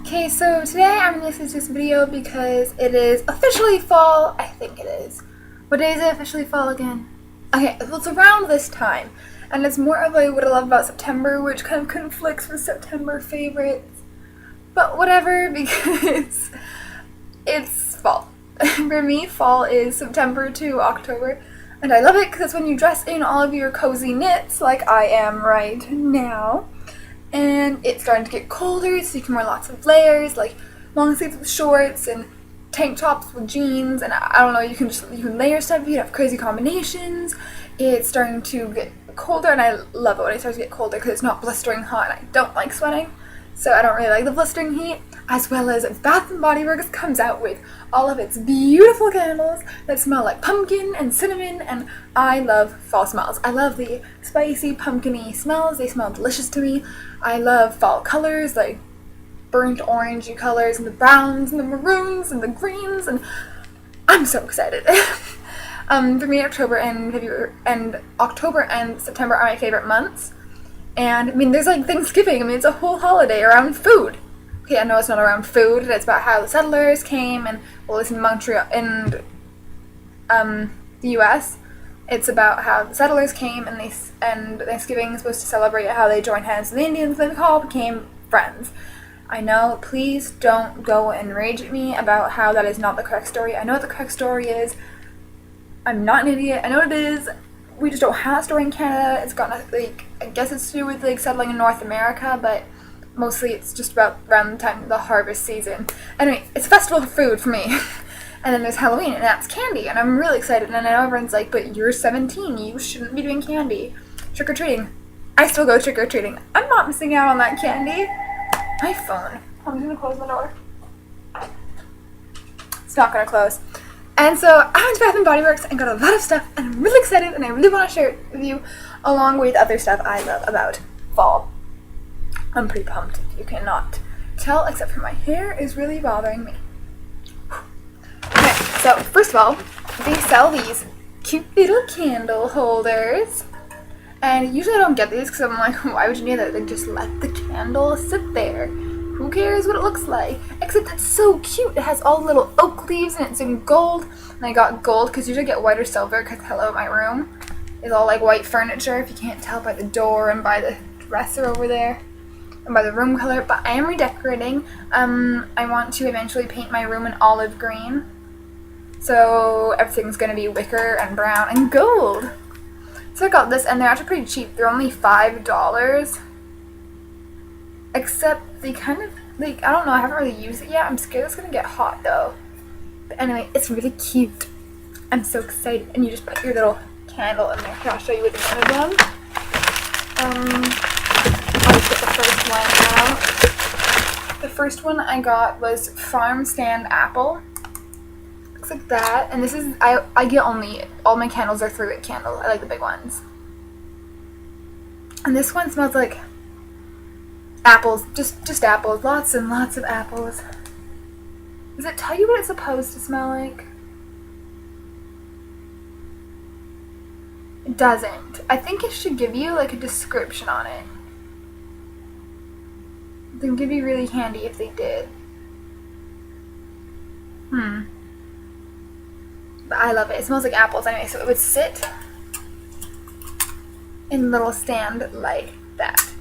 Okay, so today I'm going to do this video because it is officially fall. I think it is. What day is it officially fall again? Okay, well, it's around this time. And it's more of like what I love about September, which kind of conflicts with September favorites. But whatever, because it's fall. For me, fall is September to October. And I love it because it's when you dress in all of your cozy knits like I am right now. And it's starting to get colder, so you can wear lots of layers, like long sleeves with shorts and tank tops with jeans, and I don't know, you can layer stuff, you can have crazy combinations. It's starting to get colder, and I love it when it starts to get colder because it's not blistering hot, and I don't like sweating, so I don't really like the blistering heat. As well as Bath & Body Works comes out with all of its beautiful candles that smell like pumpkin and cinnamon, and I love fall smells. I love the spicy, pumpkin-y smells. They smell delicious to me. I love fall colors, like burnt orangey colors, and the browns, and the maroons, and the greens, and I'm so excited. For me, October and September are my favorite months. And, I mean, there's like Thanksgiving. I mean, it's a whole holiday around food. Okay, I know it's not around food. It's about how the settlers came, and well, it's in Montreal, in the U.S. It's about how the settlers came, and Thanksgiving is supposed to celebrate how they joined hands with the Indians, and they all became friends. I know. Please don't go and rage at me about how that is not the correct story. I know what the correct story is. I'm not an idiot. I know what it is. We just don't have a story in Canada. It's got like, I guess it's to do with like settling in North America, but mostly it's just about around the time of the harvest season. Anyway, it's a festival of food for me. And then there's Halloween, and that's candy, and I'm really excited. And I know everyone's like, but you're 17, you shouldn't be doing candy. Trick-or-treating. I still go trick-or-treating. I'm not missing out on that candy. My phone. I'm just gonna close my door. It's not gonna close. And so I went to Bath & Body Works and got a lot of stuff, and I'm really excited, and I really want to share it with you, along with other stuff I love about fall. I'm pretty pumped, if you cannot tell, except for my hair is really bothering me. Okay, so first of all, they sell these cute little candle holders. And usually I don't get these because I'm like, why would you need that? Like, just let the candle sit there. Who cares what it looks like? Except it's so cute. It has all the little oak leaves and it's in gold. And I got gold because usually I get white or silver because, hello, my room is all like white furniture, if you can't tell by the door and by the dresser over there. And by the room color, but I am redecorating. I want to eventually paint my room in olive green. So everything's gonna be wicker and brown and gold. So I got this, and they're actually pretty cheap. They're only $5. Except they kind of, like, I don't know, I haven't really used it yet. I'm scared it's gonna get hot though. But anyway, it's really cute. I'm so excited. And you just put your little candle in there. Here, I'll show you which one of them. I'll just get the first one out. The first one I got was Farm Stand Apple. Looks like that. And this is, I get only, all my candles are 3-wick candles. I like the big ones. And this one smells like apples. Just apples. Lots and lots of apples. Does it tell you what it's supposed to smell like? It doesn't. I think it should give you like a description on it. I think it'd be really handy if they did. But I love it. It smells like apples anyway, so it would sit in a little stand like that.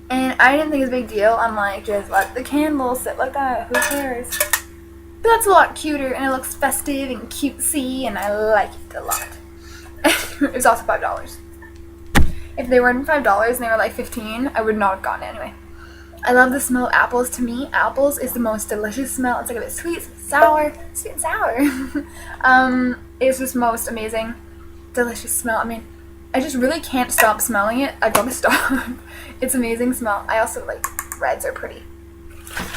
And I didn't think it was a big deal. I'm like, just let the candle sit like that. Who cares? But that's a lot cuter, and it looks festive and cutesy, and I like it a lot. It was also $5. If they weren't $5 and they were like $15, I would not have gotten it anyway. I love the smell of apples. To me, apples is the most delicious smell. It's like a bit sweet and sour. It's just most amazing, delicious smell. I mean, I just really can't stop smelling it. I've got to stop. It's amazing smell. I also like reds are pretty.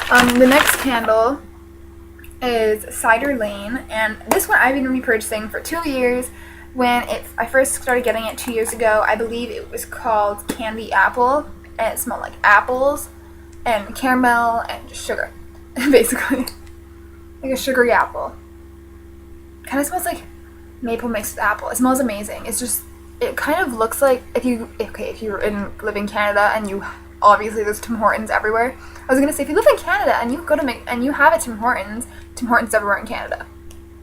The next candle is Cider Lane, and this one I've been repurchasing for 2 years. When I first started getting it 2 years ago, I believe it was called Candy Apple, and it smelled like apples and caramel and just sugar, basically. Like a sugary apple. Kind of smells like maple mixed with apple. It smells amazing. It's just, it kind of looks like if you live in Canada and you obviously there's Tim Hortons everywhere. I was gonna say, if you live in Canada and you go to and you have a Tim Hortons everywhere in Canada.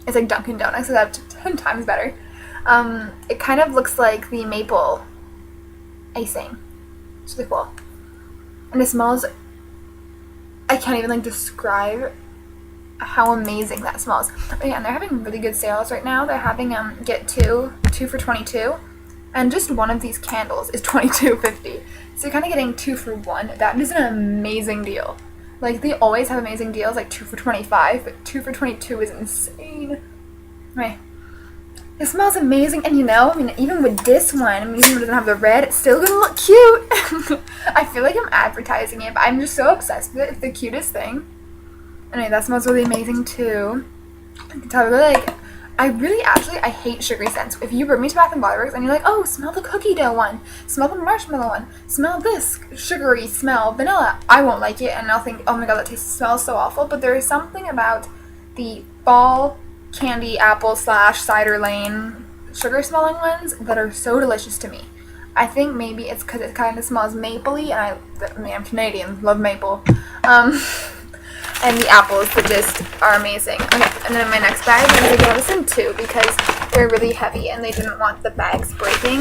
It's like Dunkin' Donuts, so that's 10 times better. It kind of looks like the maple icing. It's really cool. And it smells, I can't even like describe how amazing that smells. Oh yeah, and they're having really good sales right now. They're having get two for $22, and just one of these candles is $22.50. So you're kind of getting 2 for 1. That is an amazing deal. Like, they always have amazing deals, like 2 for $25, but 2 for $22 is insane. Right. It smells amazing, and you know, I mean, even with this one, I mean, even if it doesn't have the red, it's still gonna look cute. I feel like I'm advertising it, but I'm just so obsessed with it. It's the cutest thing. Anyway, that smells really amazing too. I can tell, really, like, I hate sugary scents. If you bring me to Bath & Body Works and you're like, oh, smell the cookie dough one, smell the marshmallow one, smell this sugary smell, vanilla, I won't like it, and I'll think, oh my god, that smells so awful. But there is something about the fall candy apple / cider lane sugar smelling ones that are so delicious to me. I think maybe it's because it kind of smells mapley, and I mean, I'm Canadian, love maple. And the apples that just are amazing. Okay, and then in my next bag, I'm going to get this in 2 because they're really heavy and they didn't want the bags breaking,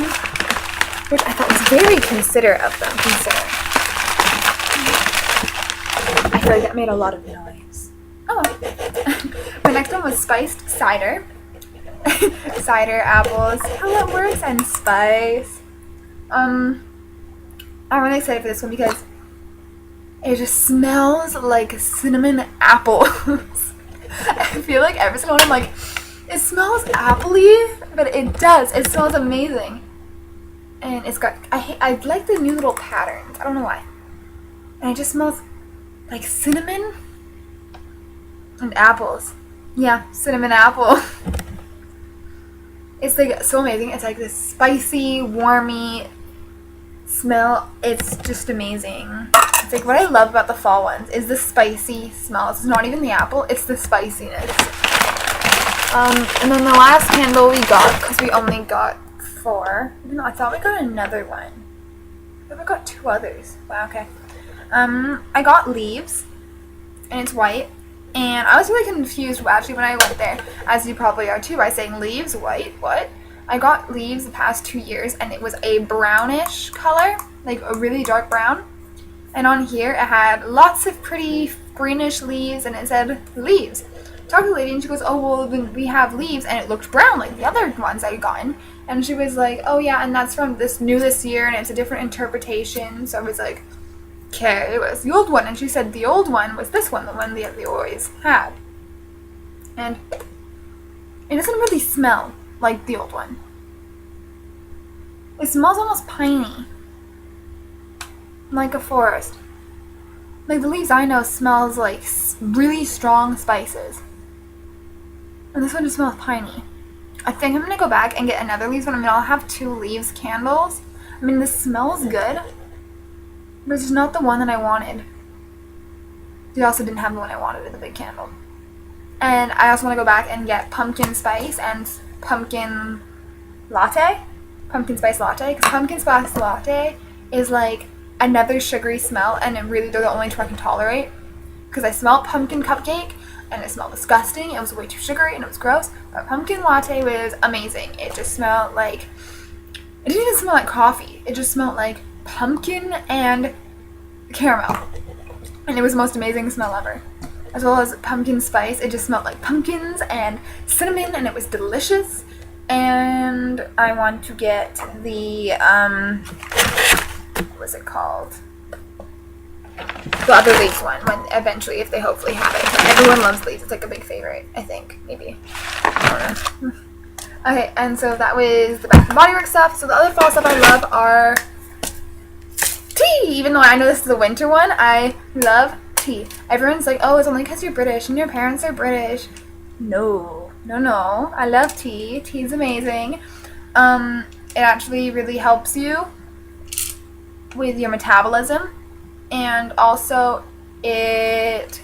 which I thought was very considerate of them, I feel like that made a lot of noise. Oh. My next one was spiced cider. Cider, apples, how that works, and spice. I'm really excited for this one because it just smells like cinnamon apples. I feel like every single one I'm like, it smells appley, but it does. It smells amazing. And it's got, I like the new little patterns. I don't know why. And it just smells like cinnamon and apples. Yeah, cinnamon apple. It's like so amazing. It's like this spicy, warmy smell. It's just amazing. It's like what I love about the fall ones is the spicy smell. It's not even the apple, it's the spiciness. And then the last candle we got, because we only got 4. No, I thought we got another one. I thought we got 2 others. Wow, okay. I got leaves, and it's white. And I was really confused actually when I went there, as you probably are too, by saying leaves, white, what? I got leaves the past 2 years, and it was a brownish color, like a really dark brown. And on here, it had lots of pretty greenish leaves, and it said leaves. Talked to the lady, and she goes, oh, well, then we have leaves, and it looked brown like the other ones I'd gotten. And she was like, oh, yeah, and that's from this year, and it's a different interpretation. So I was like, okay, it was the old one. And she said the old one was this one, the one they always had. And it doesn't really smell like the old one. It smells almost piney. Like a forest. Like the leaves I know smells like really strong spices. And this one just smells piney. I think I'm going to go back and get another leaves one. I mean, I'll have 2 leaves candles. I mean, this smells good. But it's just not the one that I wanted. They also didn't have the one I wanted in the big candle. And I also want to go back and get pumpkin spice and pumpkin latte. Pumpkin spice latte. Because pumpkin spice latte is like another sugary smell, and it really, they're the only 2 I can tolerate. Because I smelled pumpkin cupcake, and it smelled disgusting. It was way too sugary, and it was gross. But pumpkin latte was amazing. It just smelled like, it didn't even smell like coffee. It just smelled like pumpkin and caramel. And it was the most amazing smell ever. As well as pumpkin spice. It just smelled like pumpkins and cinnamon, and it was delicious. And I want to get the, what was it called? The other leaves one, when eventually, if they hopefully have it. Everyone loves leaves. It's like a big favorite, I think, maybe. I don't know. Okay, and so that was the Bath & Body Works stuff. So the other fall stuff I love are tea. Even though I know this is a winter one, I love tea. Everyone's like, oh, it's only because you're British and your parents are British. No. I love tea. Tea's amazing. It actually really helps you with your metabolism, and also it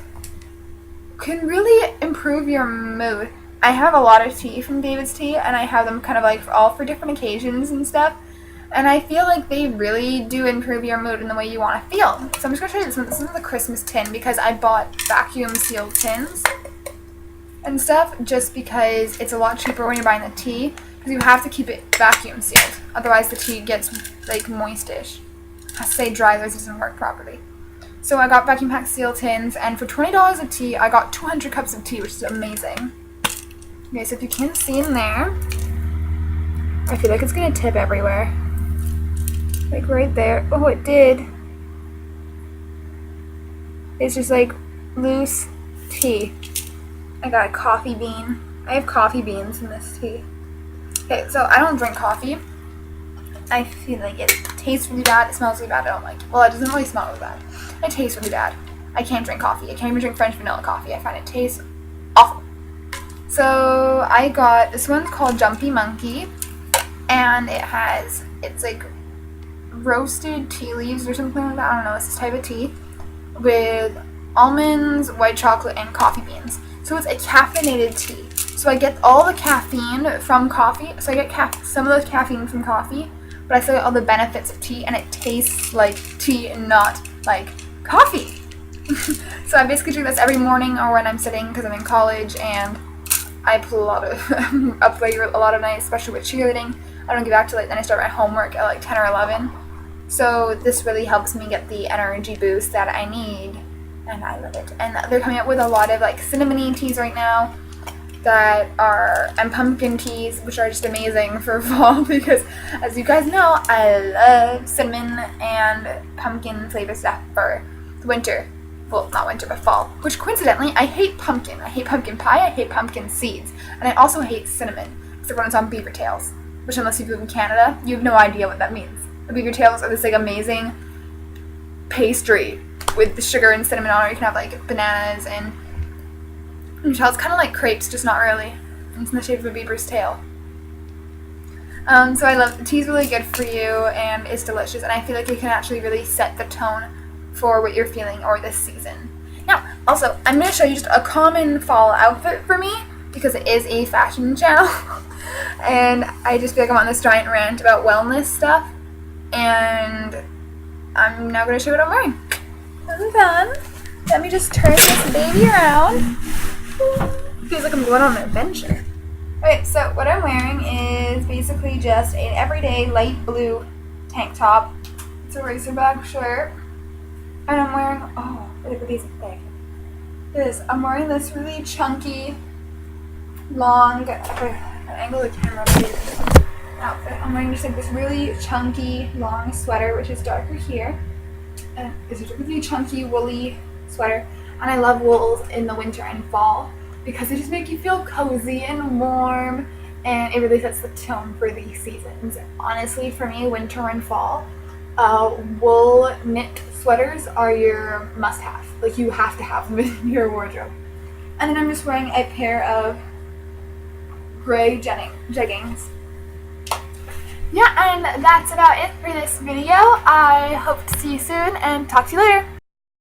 can really improve your mood. I have a lot of tea from David's Tea, and I have them kind of like all for different occasions and stuff. And I feel like they really do improve your mood and the way you want to feel. So I'm just going to show you this one. This is the Christmas tin because I bought vacuum sealed tins and stuff just because it's a lot cheaper when you're buying the tea because you have to keep it vacuum sealed. Otherwise the tea gets like moistish. It has to stay dry, otherwise it doesn't work properly. So I got vacuum packed sealed tins, and for $20 of tea, I got 200 cups of tea, which is amazing. Okay, so if you can see in there, I feel like it's going to tip everywhere. Like right there. Oh, it did. It's just like loose tea. I got a coffee bean. I have coffee beans in this tea. Okay, so I don't drink coffee. I feel like it tastes really bad. It smells really bad. I don't like it. Well, it doesn't really smell really bad. It tastes really bad. I can't drink coffee. I can't even drink French vanilla coffee. I find it tastes awful. So I got, this one's called Jumpy Monkey. And it's like roasted tea leaves or something like that. I don't know. It's this type of tea with almonds, white chocolate, and coffee beans. So it's a caffeinated tea. So I get all the caffeine from coffee. So I get some of the caffeine from coffee, but I still get all the benefits of tea, and it tastes like tea and not like coffee. So I basically drink this every morning or when I'm sitting because I'm in college and I play a lot of nights, especially with cheerleading. I don't get back to like then I start my homework at like 10 or 11. So this really helps me get the energy boost that I need, and I love it. And they're coming up with a lot of like cinnamony teas right now and pumpkin teas, which are just amazing for fall because, as you guys know, I love cinnamon and pumpkin flavored stuff for the winter. Well, not winter, but fall. Which coincidentally, I hate pumpkin. I hate pumpkin pie. I hate pumpkin seeds, and I also hate cinnamon, except when it's on beaver tails. Which, unless you live in Canada, you have no idea what that means. The beaver tails are this like amazing pastry with the sugar and cinnamon on it. You can have like bananas and you can tell it's kind of like crepes, just not really. It's in the shape of a beaver's tail. So I love the tea's really good for you and it's delicious, and I feel like it can actually really set the tone for what you're feeling or this season. Now, also, I'm going to show you just a common fall outfit for me because it is a fashion channel. And I just feel like I'm on this giant rant about wellness stuff. And I'm now going to show you what I'm wearing. I'm done. Let me just turn this baby around. Feels like I'm going on an adventure. Okay, so what I'm wearing is basically just an everyday light blue tank top. It's a racerback shirt. And I'm wearing, oh, look at these thick. I'm wearing this really chunky, long, angle the camera outfit. I'm wearing just like this really chunky, long sweater, which is darker here. And it's a really chunky, woolly sweater. And I love wools in the winter and fall because they just make you feel cozy and warm, and it really sets the tone for these seasons. Honestly, for me, winter and fall, wool knit sweaters are your must-have. Like, you have to have them in your wardrobe. And then I'm just wearing a pair of gray jeggings. Yeah, and that's about it for this video. I hope to see you soon and talk to you later.